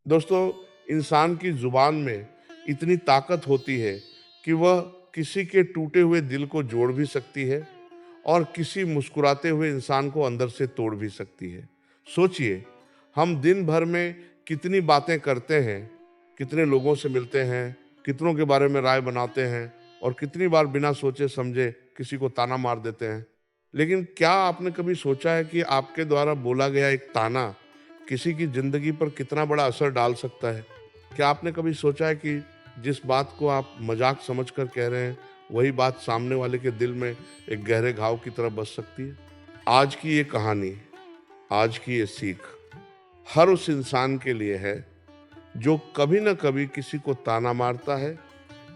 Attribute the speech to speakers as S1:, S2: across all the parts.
S1: दोस्तों, इंसान की जुबान में इतनी ताकत होती है कि वह किसी के टूटे हुए दिल को जोड़ भी सकती है और किसी मुस्कुराते हुए इंसान को अंदर से तोड़ भी सकती है। सोचिए, हम दिन भर में कितनी बातें करते हैं, कितने लोगों से मिलते हैं, कितनों के बारे में राय बनाते हैं और कितनी बार बिना सोचे समझे किसी को ताना मार देते हैं। लेकिन क्या आपने कभी सोचा है कि आपके द्वारा बोला गया एक ताना किसी की जिंदगी पर कितना बड़ा असर डाल सकता है? क्या आपने कभी सोचा है कि जिस बात को आप मजाक समझकर कह रहे हैं, वही बात सामने वाले के दिल में एक गहरे घाव की तरह बस सकती है? आज की ये कहानी, आज की ये सीख हर उस इंसान के लिए है जो कभी न कभी किसी को ताना मारता है,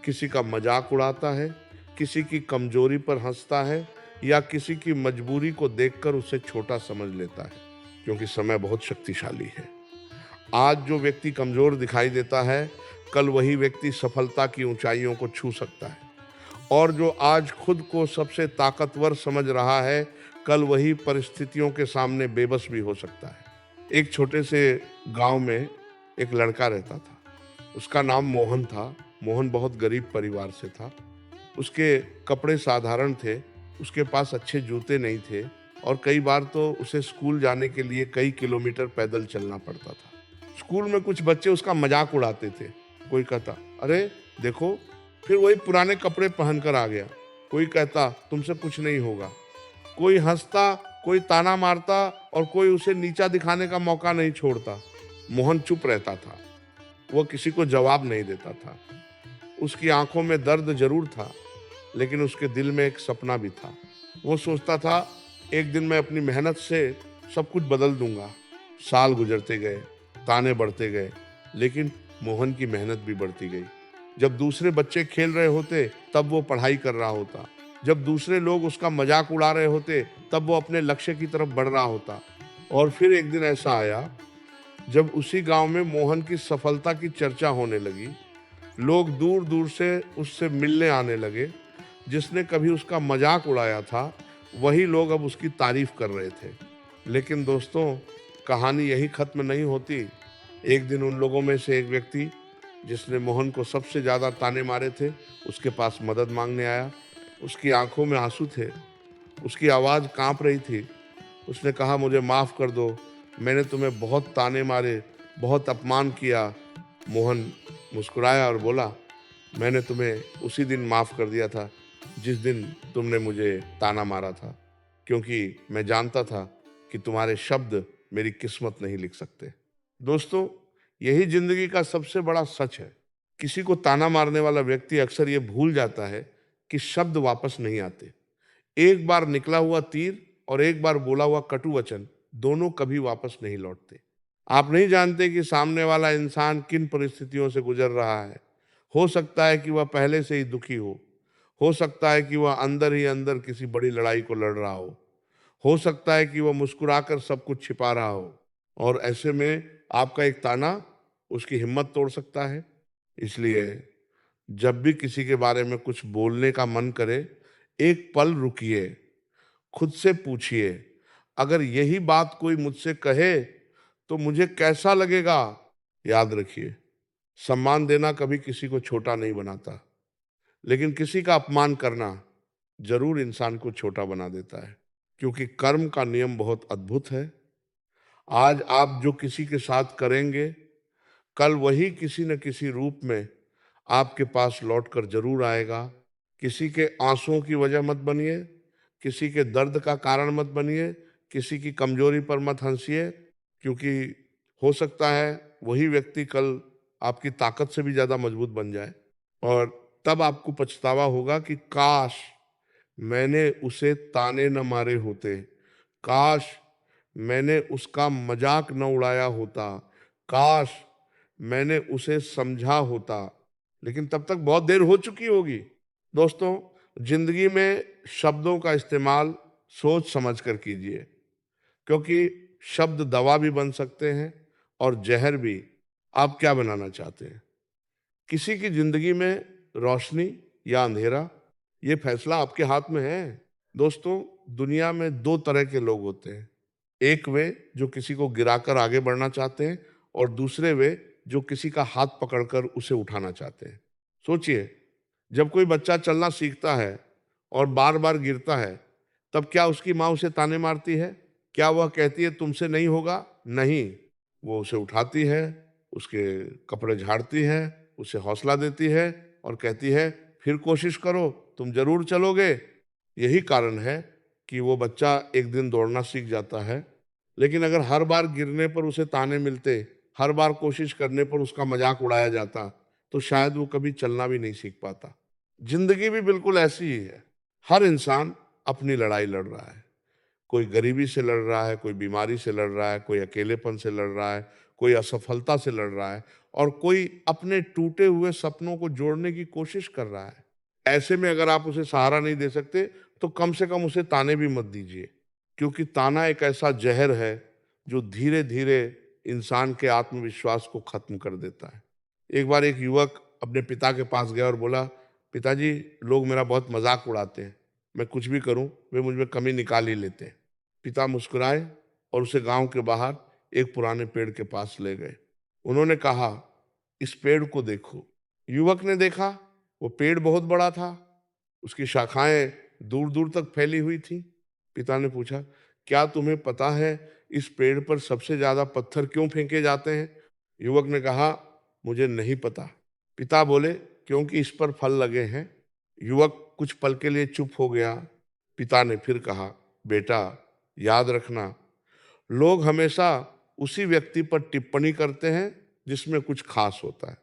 S1: किसी का मजाक उड़ाता है, किसी की कमजोरी पर हंसता है या किसी की मजबूरी को देखकर उसे छोटा समझ लेता है। क्योंकि समय बहुत शक्तिशाली है। आज जो व्यक्ति कमजोर दिखाई देता है, कल वही व्यक्ति सफलता की ऊंचाइयों को छू सकता है। और जो आज खुद को सबसे ताकतवर समझ रहा है, कल वही परिस्थितियों के सामने बेबस भी हो सकता है। एक छोटे से गांव में एक लड़का रहता था। उसका नाम मोहन था। मोहन बहुत गरीब परिवार से था। उसके कपड़े साधारण थे, उसके पास अच्छे जूते नहीं थे और कई बार तो उसे स्कूल जाने के लिए कई किलोमीटर पैदल चलना पड़ता था। स्कूल में कुछ बच्चे उसका मजाक उड़ाते थे। कोई कहता, अरे देखो, फिर वही पुराने कपड़े पहनकर आ गया। कोई कहता, तुमसे कुछ नहीं होगा। कोई हंसता, कोई ताना मारता और कोई उसे नीचा दिखाने का मौका नहीं छोड़ता। मोहन चुप रहता था। वह किसी को जवाब नहीं देता था। उसकी आंखों में दर्द जरूर था, लेकिन उसके दिल में एक सपना भी था। वो सोचता था, एक दिन मैं अपनी मेहनत से सब कुछ बदल दूंगा। साल गुजरते गए, ताने बढ़ते गए, लेकिन मोहन की मेहनत भी बढ़ती गई। जब दूसरे बच्चे खेल रहे होते, तब वो पढ़ाई कर रहा होता। जब दूसरे लोग उसका मजाक उड़ा रहे होते, तब वो अपने लक्ष्य की तरफ बढ़ रहा होता। और फिर एक दिन ऐसा आया जब उसी गांव में मोहन की सफलता की चर्चा होने लगी। लोग दूर दूर से उससे मिलने आने लगे। जिसने कभी उसका मजाक उड़ाया था, वही लोग अब उसकी तारीफ कर रहे थे। लेकिन दोस्तों, कहानी यही खत्म नहीं होती। एक दिन उन लोगों में से एक व्यक्ति, जिसने मोहन को सबसे ज्यादा ताने मारे थे, उसके पास मदद मांगने आया। उसकी आंखों में आंसू थे, उसकी आवाज कांप रही थी। उसने कहा, मुझे माफ कर दो, मैंने तुम्हें बहुत ताने मारे, बहुत अपमान किया। मोहन मुस्कुराया और बोला, मैंने तुम्हें उसी दिन माफ कर दिया था जिस दिन तुमने मुझे ताना मारा था, क्योंकि मैं जानता था कि तुम्हारे शब्द मेरी किस्मत नहीं लिख सकते। दोस्तों, यही जिंदगी का सबसे बड़ा सच है। किसी को ताना मारने वाला व्यक्ति अक्सर ये भूल जाता है कि शब्द वापस नहीं आते। एक बार निकला हुआ तीर और एक बार बोला हुआ कटु वचन, दोनों कभी वापस नहीं लौटते। आप नहीं जानते कि सामने वाला इंसान किन परिस्थितियों से गुजर रहा है। हो सकता है कि वह पहले से ही दुखी हो सकता है कि वह अंदर ही अंदर किसी बड़ी लड़ाई को लड़ रहा हो सकता है कि वह मुस्कुराकर सब कुछ छिपा रहा हो। और ऐसे में आपका एक ताना उसकी हिम्मत तोड़ सकता है। इसलिए जब भी किसी के बारे में कुछ बोलने का मन करे, एक पल रुकिए, खुद से पूछिए, अगर यही बात कोई मुझसे कहे तो मुझे कैसा लगेगा? याद रखिए, सम्मान देना कभी किसी को छोटा नहीं बनाता, लेकिन किसी का अपमान करना जरूर इंसान को छोटा बना देता है। क्योंकि कर्म का नियम बहुत अद्भुत है। आज आप जो किसी के साथ करेंगे, कल वही किसी न किसी रूप में आपके पास लौट कर जरूर आएगा। किसी के आंसुओं की वजह मत बनिए, किसी के दर्द का कारण मत बनिए, किसी की कमजोरी पर मत हंसिए। क्योंकि हो सकता है वही व्यक्ति कल आपकी ताकत से भी ज्यादा मजबूत बन जाए। और तब आपको पछतावा होगा कि काश मैंने उसे ताने न मारे होते, काश मैंने उसका मजाक न उड़ाया होता, काश मैंने उसे समझा होता। लेकिन तब तक बहुत देर हो चुकी होगी। दोस्तों, जिंदगी में शब्दों का इस्तेमाल सोच समझ कर कीजिए, क्योंकि शब्द दवा भी बन सकते हैं और जहर भी। आप क्या बनाना चाहते हैं? किसी की जिंदगी में रोशनी या अंधेरा, ये फैसला आपके हाथ में है। दोस्तों, दुनिया में दो तरह के लोग होते हैं। एक वे जो किसी को गिराकर आगे बढ़ना चाहते हैं और दूसरे वे जो किसी का हाथ पकड़कर उसे उठाना चाहते हैं। सोचिए, जब कोई बच्चा चलना सीखता है और बार बार गिरता है, तब क्या उसकी माँ उसे ताने मारती है? क्या वह कहती है तुमसे नहीं होगा? नहीं, वो उसे उठाती है, उसके कपड़े झाड़ती है, उसे हौसला देती है और कहती है फिर कोशिश करो, तुम जरूर चलोगे। यही कारण है कि वो बच्चा एक दिन दौड़ना सीख जाता है। लेकिन अगर हर बार गिरने पर उसे ताने मिलते, हर बार कोशिश करने पर उसका मजाक उड़ाया जाता, तो शायद वो कभी चलना भी नहीं सीख पाता। जिंदगी भी बिल्कुल ऐसी ही है। हर इंसान अपनी लड़ाई लड़ रहा है। कोई गरीबी से लड़ रहा है, कोई बीमारी से लड़ रहा है, कोई अकेलेपन से लड़ रहा है, कोई असफलता से लड़ रहा है और कोई अपने टूटे हुए सपनों को जोड़ने की कोशिश कर रहा है। ऐसे में अगर आप उसे सहारा नहीं दे सकते, तो कम से कम उसे ताने भी मत दीजिए, क्योंकि ताना एक ऐसा जहर है जो धीरे धीरे इंसान के आत्मविश्वास को खत्म कर देता है। एक बार एक युवक अपने पिता के पास गया और बोला, पिताजी, लोग मेरा बहुत मजाक उड़ाते हैं, मैं कुछ भी करूं वे मुझ में कमी निकाल ही लेते हैं। पिता मुस्कुराए और उसे गांव के बाहर एक पुराने पेड़ के पास ले गए। उन्होंने कहा, इस पेड़ को देखो। युवक ने देखा, वो पेड़ बहुत बड़ा था, उसकी शाखाएं दूर दूर तक फैली हुई थी। पिता ने पूछा, क्या तुम्हें पता है इस पेड़ पर सबसे ज्यादा पत्थर क्यों फेंके जाते हैं? युवक ने कहा, मुझे नहीं पता। पिता बोले, क्योंकि इस पर फल लगे हैं। युवक कुछ पल के लिए चुप हो गया। पिता ने फिर कहा, बेटा, याद रखना, लोग हमेशा उसी व्यक्ति पर टिप्पणी करते हैं जिसमें कुछ खास होता है।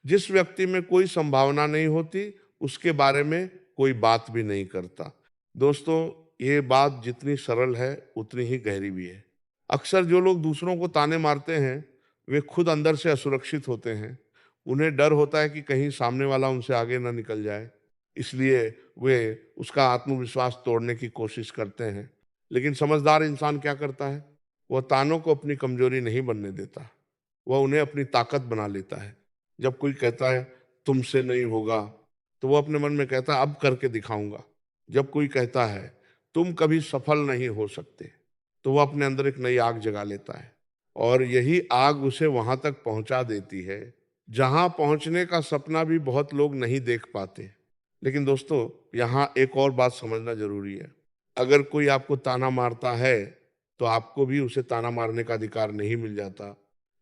S1: जिस व्यक्ति में कोई संभावना नहीं होती, उसके बारे में कोई बात भी नहीं करता। दोस्तों, ये बात जितनी सरल है उतनी ही गहरी भी है। अक्सर जो लोग दूसरों को ताने मारते हैं, वे खुद अंदर से असुरक्षित होते हैं। उन्हें डर होता है कि कहीं सामने वाला उनसे आगे ना निकल जाए, इसलिए वे उसका आत्मविश्वास तोड़ने की कोशिश करते हैं। लेकिन समझदार इंसान क्या करता है? वह तानों को अपनी कमजोरी नहीं बनने देता, वह उन्हें अपनी ताकत बना लेता है। जब कोई कहता है तुमसे नहीं होगा, तो वो अपने मन में कहता है अब करके दिखाऊंगा। जब कोई कहता है तुम कभी सफल नहीं हो सकते, तो वो अपने अंदर एक नई आग जगा लेता है और यही आग उसे वहां तक पहुंचा देती है जहां पहुंचने का सपना भी बहुत लोग नहीं देख पाते। लेकिन दोस्तों, यहाँ एक और बात समझना जरूरी है। अगर कोई आपको ताना मारता है, तो आपको भी उसे ताना मारने का अधिकार नहीं मिल जाता,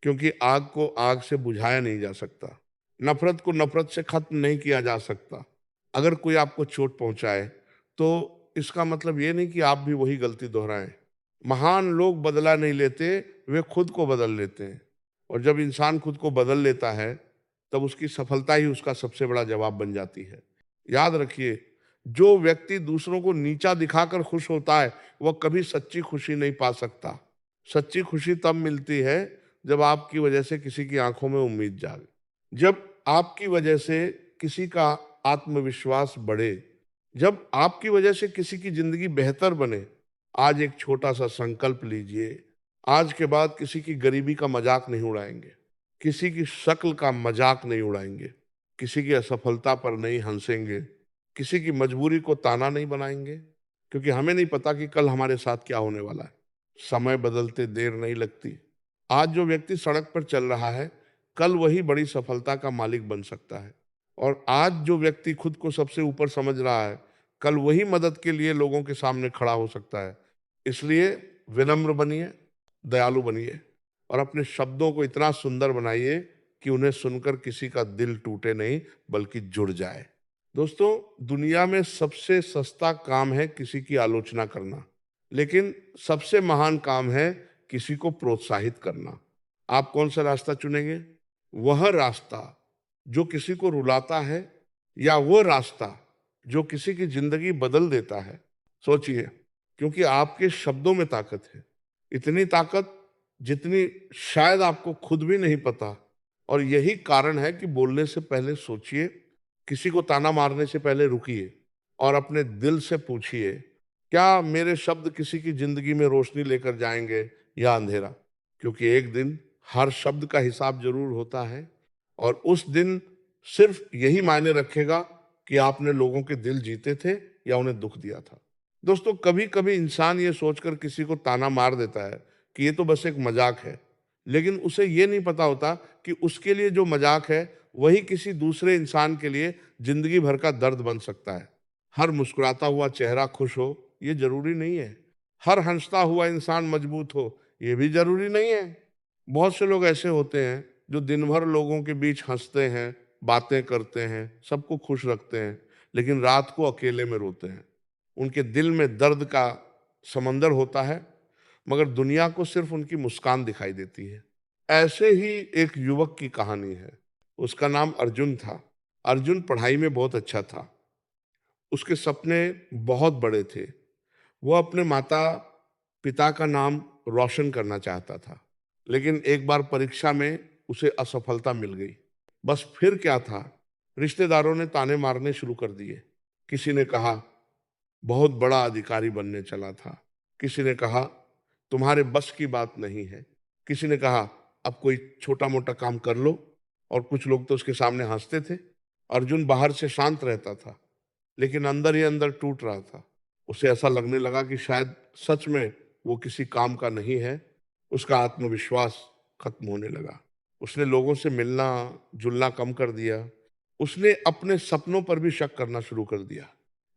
S1: क्योंकि आग को आग से बुझाया नहीं जा सकता, नफरत को नफरत से खत्म नहीं किया जा सकता। अगर कोई आपको चोट पहुंचाए, तो इसका मतलब ये नहीं कि आप भी वही गलती दोहराएं। महान लोग बदला नहीं लेते, वे खुद को बदल लेते हैं। और जब इंसान खुद को बदल लेता है, तब उसकी सफलता ही उसका सबसे बड़ा जवाब बन जाती है। याद रखिए, जो व्यक्ति दूसरों को नीचा दिखाकर खुश होता है, वह कभी सच्ची खुशी नहीं पा सकता। सच्ची खुशी तब मिलती है जब आपकी वजह से किसी की आंखों में उम्मीद जागे, जब आपकी वजह से किसी का आत्मविश्वास बढ़े, जब आपकी वजह से किसी की जिंदगी बेहतर बने। आज एक छोटा सा संकल्प लीजिए, आज के बाद किसी की गरीबी का मजाक नहीं उड़ाएंगे, किसी की शक्ल का मजाक नहीं उड़ाएंगे, किसी की असफलता पर नहीं हंसेंगे, किसी की मजबूरी को ताना नहीं बनाएंगे, क्योंकि हमें नहीं पता कि कल हमारे साथ क्या होने वाला है। समय बदलते देर नहीं लगती। आज जो व्यक्ति सड़क पर चल रहा है, कल वही बड़ी सफलता का मालिक बन सकता है। और आज जो व्यक्ति खुद को सबसे ऊपर समझ रहा है, कल वही मदद के लिए लोगों के सामने खड़ा हो सकता है। इसलिए विनम्र बनिए, दयालु बनिए और अपने शब्दों को इतना सुंदर बनाइए कि उन्हें सुनकर किसी का दिल टूटे नहीं, बल्कि जुड़ जाए। दोस्तों, दुनिया में सबसे सस्ता काम है किसी की आलोचना करना, लेकिन सबसे महान काम है किसी को प्रोत्साहित करना। आप कौन सा रास्ता चुनेंगे? वह रास्ता जो किसी को रुलाता है, या वो रास्ता जो किसी की जिंदगी बदल देता है? सोचिए, क्योंकि आपके शब्दों में ताकत है, इतनी ताकत जितनी शायद आपको खुद भी नहीं पता। और यही कारण है कि बोलने से पहले सोचिए, किसी को ताना मारने से पहले रुकिए और अपने दिल से पूछिए, क्या मेरे शब्द किसी की जिंदगी में रोशनी लेकर जाएंगे या अंधेरा? क्योंकि एक दिन हर शब्द का हिसाब जरूर होता है और उस दिन सिर्फ यही मायने रखेगा कि आपने लोगों के दिल जीते थे या उन्हें दुख दिया था। दोस्तों, कभी कभी इंसान ये सोचकर किसी को ताना मार देता है कि ये तो बस एक मजाक है, लेकिन उसे ये नहीं पता होता कि उसके लिए जो मजाक है वही किसी दूसरे इंसान के लिए जिंदगी भर का दर्द बन सकता है। हर मुस्कुराता हुआ चेहरा खुश हो ये जरूरी नहीं है। हर हंसता हुआ इंसान मजबूत हो ये भी जरूरी नहीं है। बहुत से लोग ऐसे होते हैं जो दिन भर लोगों के बीच हंसते हैं, बातें करते हैं, सबको खुश रखते हैं, लेकिन रात को अकेले में रोते हैं। उनके दिल में दर्द का समंदर होता है, मगर दुनिया को सिर्फ उनकी मुस्कान दिखाई देती है। ऐसे ही एक युवक की कहानी है। उसका नाम अर्जुन था। अर्जुन पढ़ाई में बहुत अच्छा था। उसके सपने बहुत बड़े थे। वो अपने माता पिता का नाम रोशन करना चाहता था, लेकिन एक बार परीक्षा में उसे असफलता मिल गई। बस फिर क्या था, रिश्तेदारों ने ताने मारने शुरू कर दिए। किसी ने कहा बहुत बड़ा अधिकारी बनने चला था, किसी ने कहा तुम्हारे बस की बात नहीं है, किसी ने कहा अब कोई छोटा मोटा काम कर लो, और कुछ लोग तो उसके सामने हंसते थे। अर्जुन बाहर से शांत रहता था, लेकिन अंदर ही अंदर टूट रहा था। उसे ऐसा लगने लगा कि शायद सच में वो किसी काम का नहीं है। उसका आत्मविश्वास खत्म होने लगा। उसने लोगों से मिलना जुलना कम कर दिया। उसने अपने सपनों पर भी शक करना शुरू कर दिया।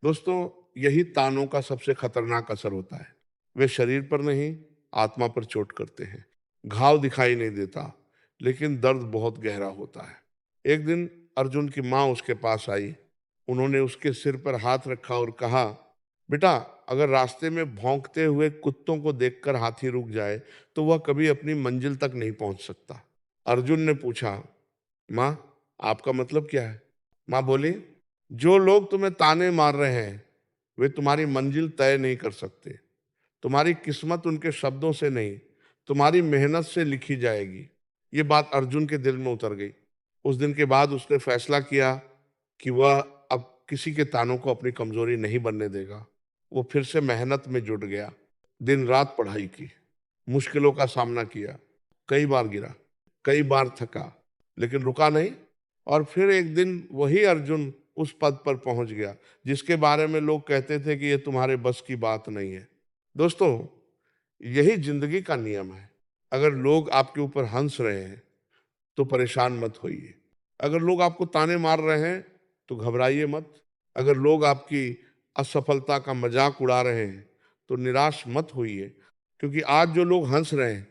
S1: दोस्तों, यही तानों का सबसे खतरनाक असर होता है। वे शरीर पर नहीं, आत्मा पर चोट करते हैं। घाव दिखाई नहीं देता, लेकिन दर्द बहुत गहरा होता है। एक दिन अर्जुन की माँ उसके पास आई। उन्होंने उसके सिर पर हाथ रखा और कहा, बेटा, अगर रास्ते में भौंकते हुए कुत्तों को देखकर हाथी रुक जाए तो वह कभी अपनी मंजिल तक नहीं पहुंच सकता। अर्जुन ने पूछा, माँ, आपका मतलब क्या है? माँ बोली, जो लोग तुम्हें ताने मार रहे हैं वे तुम्हारी मंजिल तय नहीं कर सकते। तुम्हारी किस्मत उनके शब्दों से नहीं, तुम्हारी मेहनत से लिखी जाएगी। ये बात अर्जुन के दिल में उतर गई। उस दिन के बाद उसने फैसला किया कि वह अब किसी के तानों को अपनी कमजोरी नहीं बनने देगा। वो फिर से मेहनत में जुट गया। दिन रात पढ़ाई की, मुश्किलों का सामना किया, कई बार गिरा, कई बार थका, लेकिन रुका नहीं। और फिर एक दिन वही अर्जुन उस पद पर पहुंच गया जिसके बारे में लोग कहते थे कि ये तुम्हारे बस की बात नहीं है। दोस्तों, यही जिंदगी का नियम है। अगर लोग आपके ऊपर हंस रहे हैं तो परेशान मत होइए। अगर लोग आपको ताने मार रहे हैं तो घबराइए मत। अगर लोग आपकी असफलता का मजाक उड़ा रहे हैं तो निराश मत होइए, क्योंकि आज जो लोग हंस रहे हैं